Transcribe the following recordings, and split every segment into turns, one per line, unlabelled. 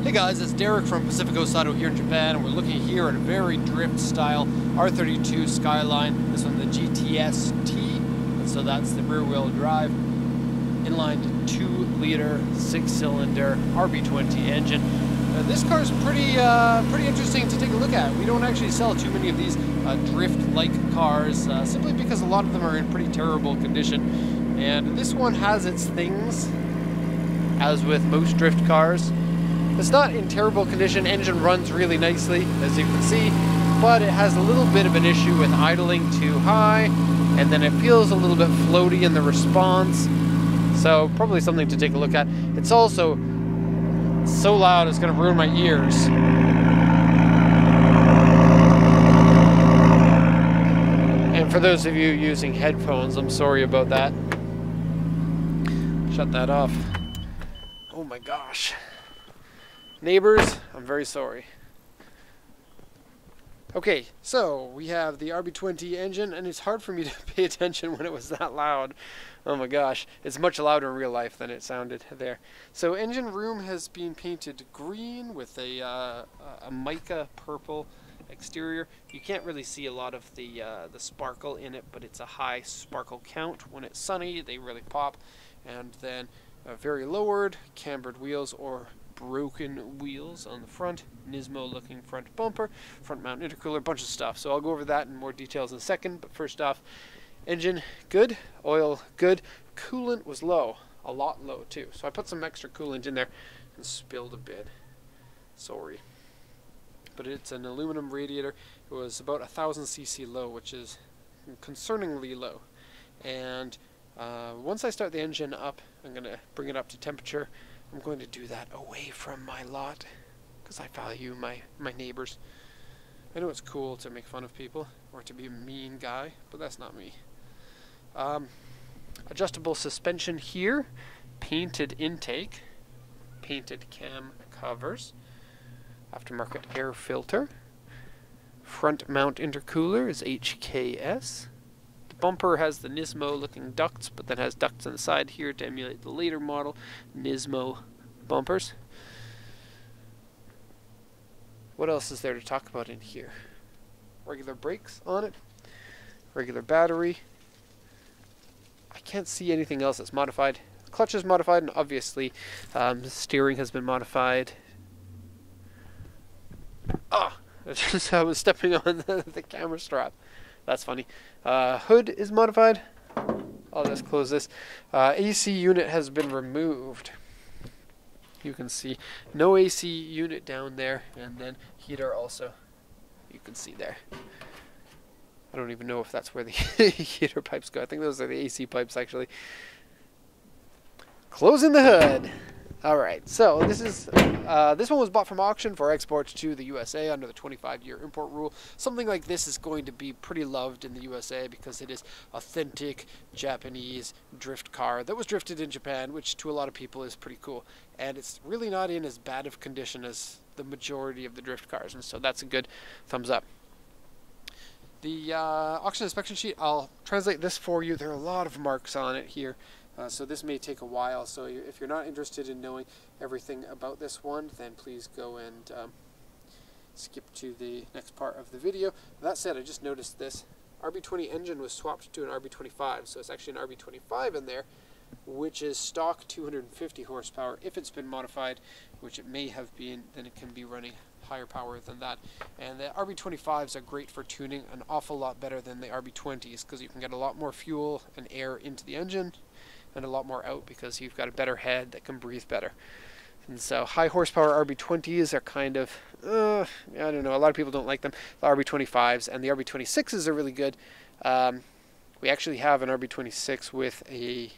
Hey guys, it's Derek from Pacific Coast Auto here in Japan, and we're looking here at a very drift style R32 Skyline. This one, the GTS-T, and so that's the rear wheel drive, inline 2-liter 6-cylinder RB20 engine. This car is pretty interesting to take a look at. We don't actually sell too many of these drift-like cars, simply because a lot of them are in pretty terrible condition. And this one has its things, as with most drift cars. It's not in terrible condition. Engine runs really nicely, as you can see, but it has a little bit of an issue with idling too high, and then it feels a little bit floaty in the response. So probably something to take a look at. It's also so loud it's going to ruin my ears. And for those of you using headphones, I'm sorry about that. Shut that off. Oh my gosh. Neighbors, I'm very sorry. Okay, so we have the RB20 engine, and it's hard for me to pay attention when it was that loud. Oh my gosh, it's much louder in real life than it sounded there. So engine room has been painted green with a mica purple exterior. You can't really see a lot of the sparkle in it, but it's a high sparkle count. When it's sunny, they really pop. And then very lowered cambered wheels or broken wheels on the front, Nismo looking front bumper, front mount intercooler, bunch of stuff. So I'll go over that in more details in a second, but first off, engine good, oil good, coolant was low, a lot low too. So I put some extra coolant in there and spilled a bit. Sorry. But it's an aluminum radiator. It was about 1000 cc low, which is concerningly low. And once I start the engine up, I'm going to bring it up to temperature. I'm going to do that away from my lot because I value my neighbors. I know it's cool to make fun of people or to be a mean guy, but that's not me. Adjustable suspension here, painted intake, painted cam covers, aftermarket air filter, front mount intercooler is HKS. Bumper has the Nismo looking ducts, but then has ducts on the side here to emulate the later model Nismo bumpers. What else is there to talk about in here? Regular brakes on it, regular battery. I can't see anything else that's modified. Clutch is modified, and obviously steering has been modified. I was stepping on the camera strap. That's funny. Hood is modified. I'll just close this. AC unit has been removed. You can see no AC unit down there, and then heater also. You can see there. I don't even know if that's where the heater pipes go. I think those are the AC pipes actually. Closing the hood. Alright, so this one was bought from auction for export to the USA under the 25-year import rule. Something like this is going to be pretty loved in the USA because it is authentic Japanese drift car that was drifted in Japan, which to a lot of people is pretty cool. And it's really not in as bad of condition as the majority of the drift cars, and so that's a good thumbs up. The auction inspection sheet, I'll translate this for you. There are a lot of marks on it here. So this may take a while, so if you're not interested in knowing everything about this one, then please go and skip to the next part of the video. That said, I just noticed this RB20 engine was swapped to an RB25, so it's actually an RB25 in there, which is stock 250 horsepower. If it's been modified, which it may have been, then it can be running higher power than that. And the RB25s are great for tuning, an awful lot better than the RB20s, because you can get a lot more fuel and air into the engine, and a lot more out because you've got a better head that can breathe better. And so high horsepower RB20s are kind of, I don't know, a lot of people don't like them. The RB25s and the RB26s are really good. We actually have an RB26 with a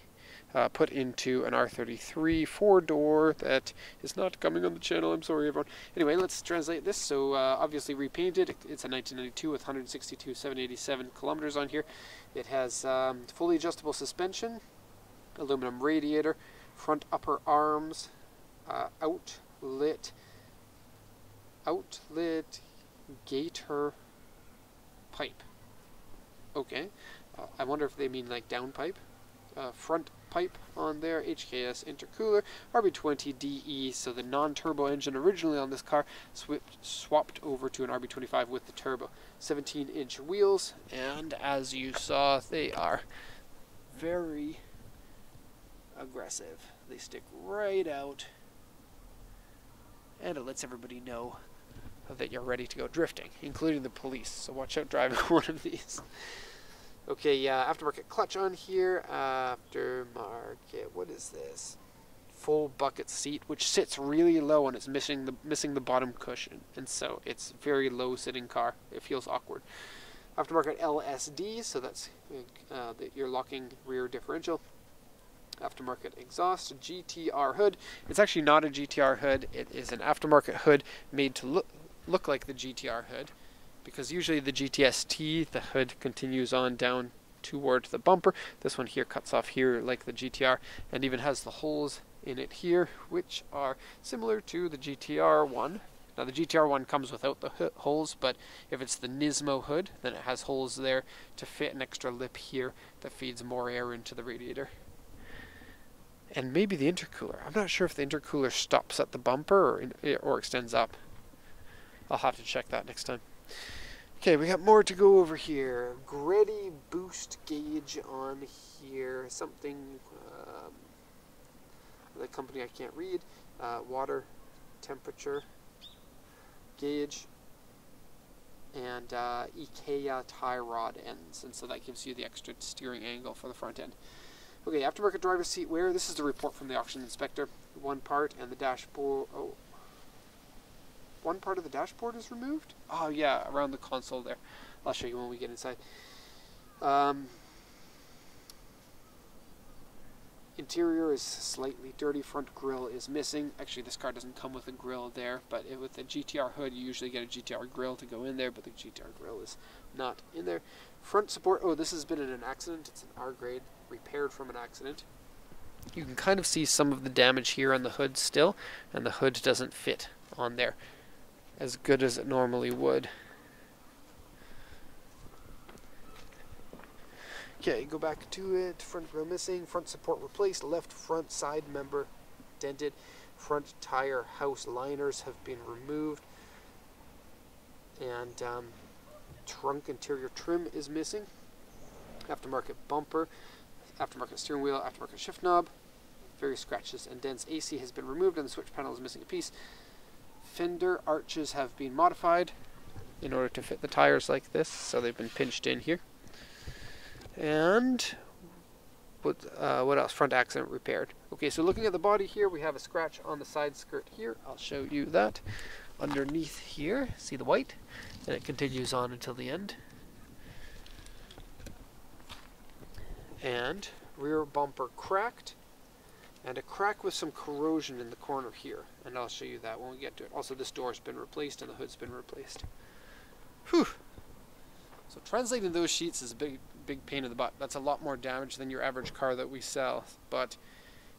put into an R33 4-door that is not coming on the channel. I'm sorry, everyone. Anyway, let's translate this. So obviously repainted. It's a 1992 with 162,787 kilometers on here. It has fully adjustable suspension, aluminum radiator, front upper arms, outlet Gtr pipe. Okay, I wonder if they mean like downpipe. Front pipe on there, HKS intercooler, RB20DE, so the non-turbo engine originally on this car swapped over to an RB25 with the turbo. 17-inch wheels, and as you saw, they are very aggressive. They stick right out, and it lets everybody know that you're ready to go drifting, including the police, so watch out driving one of these. Okay, aftermarket clutch on here, aftermarket, what is this? Full bucket seat, which sits really low and it's missing the bottom cushion, and so it's a very low sitting car. It feels awkward. Aftermarket LSD, so that's your locking rear differential. Aftermarket exhaust, Gtr Hood. It's actually not a Gtr Hood, it is an aftermarket hood made to look like the Gtr Hood, because usually the GTST, the hood continues on down toward the bumper. This one here cuts off here like the GTR, and even has the holes in it here, which are similar to the GTR one. Now the GTR one comes without the holes, but if it's the Nismo hood, then it has holes there to fit an extra lip here that feeds more air into the radiator. And maybe the intercooler. I'm not sure if the intercooler stops at the bumper or extends up. I'll have to check that next time. Okay, we got more to go over here. Greddy boost gauge on here. Something, the company I can't read. Water temperature gauge. And IKEA tie rod ends. And so that gives you the extra steering angle for the front end. Okay, aftermarket driver's seat wear. This is the report from the auction inspector. One part and the dashboard. Oh. One part of the dashboard is removed? Oh yeah, around the console there. I'll show you when we get inside. Interior is slightly dirty. Front grille is missing. Actually, this car doesn't come with a grille there, but with the GTR hood, you usually get a GTR grille to go in there, but the GTR grille is not in there. Front support. Oh, this has been in an accident. It's an R grade, repaired from an accident. You can kind of see some of the damage here on the hood still, and the hood doesn't fit on there as good as it normally would. Okay, go back to it. Front grille missing, front support replaced, left front side member dented, front tire house liners have been removed, and trunk interior trim is missing. Aftermarket bumper, aftermarket steering wheel, aftermarket shift knob, various scratches and dents. AC has been removed and the switch panel is missing a piece. Fender arches have been modified in order to fit the tires like this, so they've been pinched in here. And what else? Front accident repaired. Okay, so looking at the body here, we have a scratch on the side skirt here. I'll show you that. Underneath here, see the white? And it continues on until the end. And rear bumper cracked. And a crack with some corrosion in the corner here, and I'll show you that when we get to it. Also, this door's been replaced and the hood's been replaced. Whew. So translating those sheets is a big pain in the butt. That's a lot more damage than your average car that we sell, but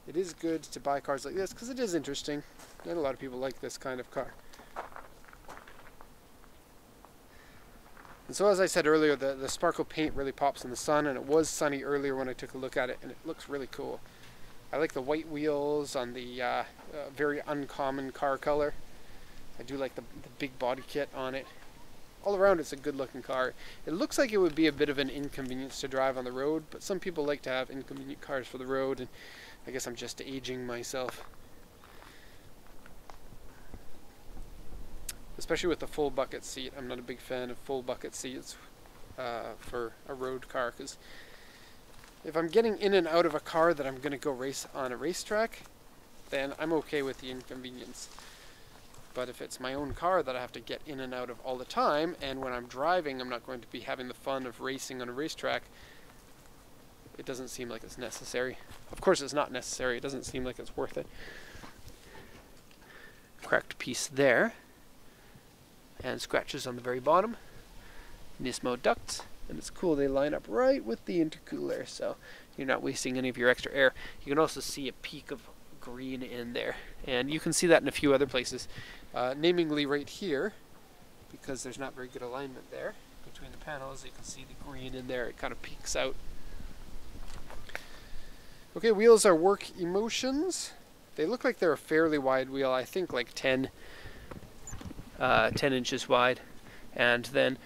it is good to buy cars like this because it is interesting, and a lot of people like this kind of car. And so as I said earlier, the sparkle paint really pops in the sun, and it was sunny earlier when I took a look at it, and it looks really cool. I like the white wheels on the very uncommon car color. I do like the big body kit on it. All around it's a good looking car. It looks like it would be a bit of an inconvenience to drive on the road, but some people like to have inconvenient cars for the road, and I guess I'm just aging myself. Especially with the full bucket seat. I'm not a big fan of full bucket seats for a road car, because if I'm getting in and out of a car that I'm going to go race on a racetrack, then I'm okay with the inconvenience. But if it's my own car that I have to get in and out of all the time, and when I'm driving I'm not going to be having the fun of racing on a racetrack, it doesn't seem like it's necessary. Of course it's not necessary, it doesn't seem like it's worth it. Cracked piece there, and scratches on the very bottom. Nismo ducts. And it's cool, they line up right with the intercooler, so you're not wasting any of your extra air. You can also see a peak of green in there, and you can see that in a few other places, namely right here, because there's not very good alignment there between the panels. You can see the green in there, it kind of peeks out. Okay, wheels are Work Emotions. They look like they're a fairly wide wheel, I think like 10 inches wide. And then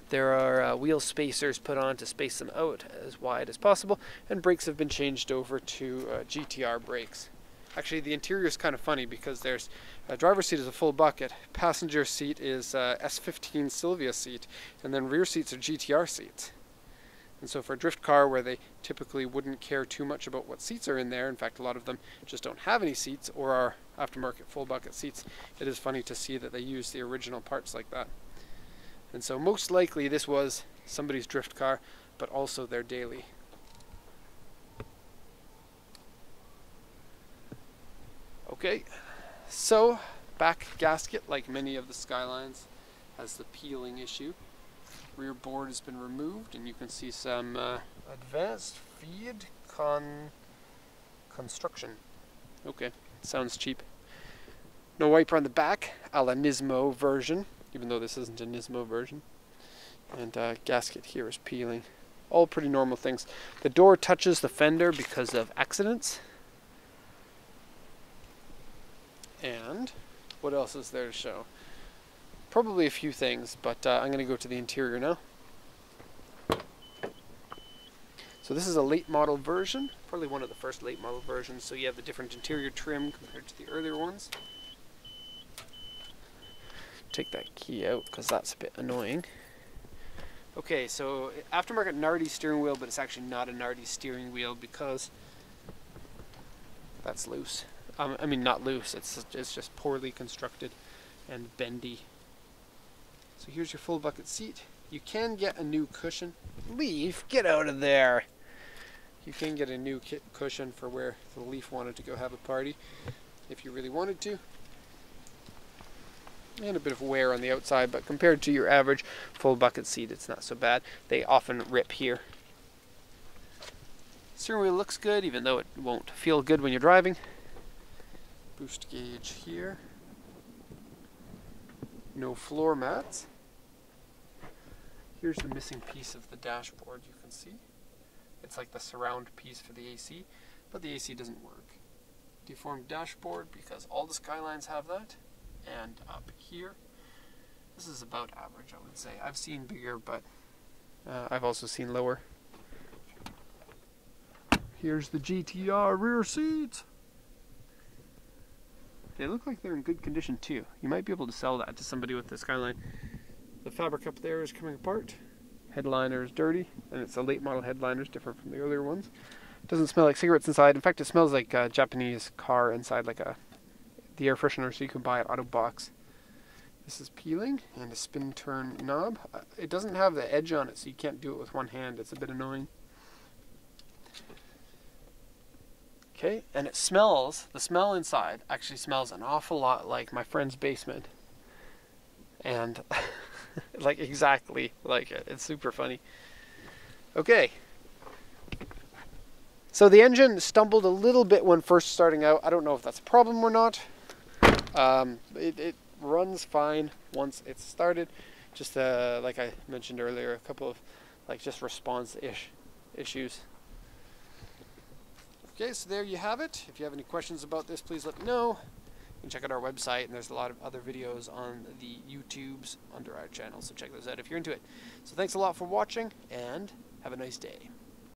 there are wheel spacers put on to space them out as wide as possible. And brakes have been changed over to GTR brakes. Actually, the interior is kind of funny because there's driver's seat is a full bucket, passenger seat is S15 Sylvia seat, and then rear seats are GTR seats. And so for a drift car where they typically wouldn't care too much about what seats are in there, in fact a lot of them just don't have any seats or are aftermarket full bucket seats, it is funny to see that they use the original parts like that. And so most likely this was somebody's drift car, but also their daily. Okay, so back gasket, like many of the Skylines, has the peeling issue. Rear board has been removed, and you can see some advanced feed construction. Okay, sounds cheap. No wiper on the back, a la Nismo version, even though this isn't a Nismo version. And gasket here is peeling. All pretty normal things. The door touches the fender because of accidents. And what else is there to show? Probably a few things, but I'm going to go to the interior now. So this is a late model version, probably one of the first late model versions, so you have the different interior trim compared to the earlier ones. Take that key out because that's a bit annoying. Okay, so aftermarket Nardi steering wheel, but it's actually not a Nardi steering wheel because that's loose. I mean, not loose, it's just poorly constructed and bendy. So here's your full bucket seat. You can get a new cushion. Leaf, get out of there! You can get a new cushion for where the Leaf wanted to go have a party, if you really wanted to. And a bit of wear on the outside, but compared to your average full bucket seat, it's not so bad. They often rip here. Steering wheel looks good, even though it won't feel good when you're driving. Boost gauge here. No floor mats. Here's the missing piece of the dashboard you can see. It's like the surround piece for the AC, but the AC doesn't work. Deformed dashboard because all the Skylines have that. And up here, this is about average, I would say. I've seen bigger, but I've also seen lower. Here's the GTR rear seats. They look like they're in good condition too. You might be able to sell that to somebody with the Skyline. The fabric up there is coming apart. Headliner is dirty, and it's a late model headliner, it's different from the earlier ones. It doesn't smell like cigarettes inside. In fact, it smells like a Japanese car inside, like the air freshener, so you can buy at Autobox. This is peeling, and a spin turn knob. It doesn't have the edge on it, so you can't do it with one hand. It's a bit annoying. Okay, and it smells, the smell inside actually smells an awful lot like my friend's basement. And like exactly like it. It's super funny. Okay. So the engine stumbled a little bit when first starting out. I don't know if that's a problem or not. It runs fine once it's started. Just like I mentioned earlier, a couple of like just response-ish issues. Okay, so there you have it. If you have any questions about this, please let me know. You can check out our website, and there's a lot of other videos on the YouTubes under our channel, so check those out if you're into it. So thanks a lot for watching, and have a nice day.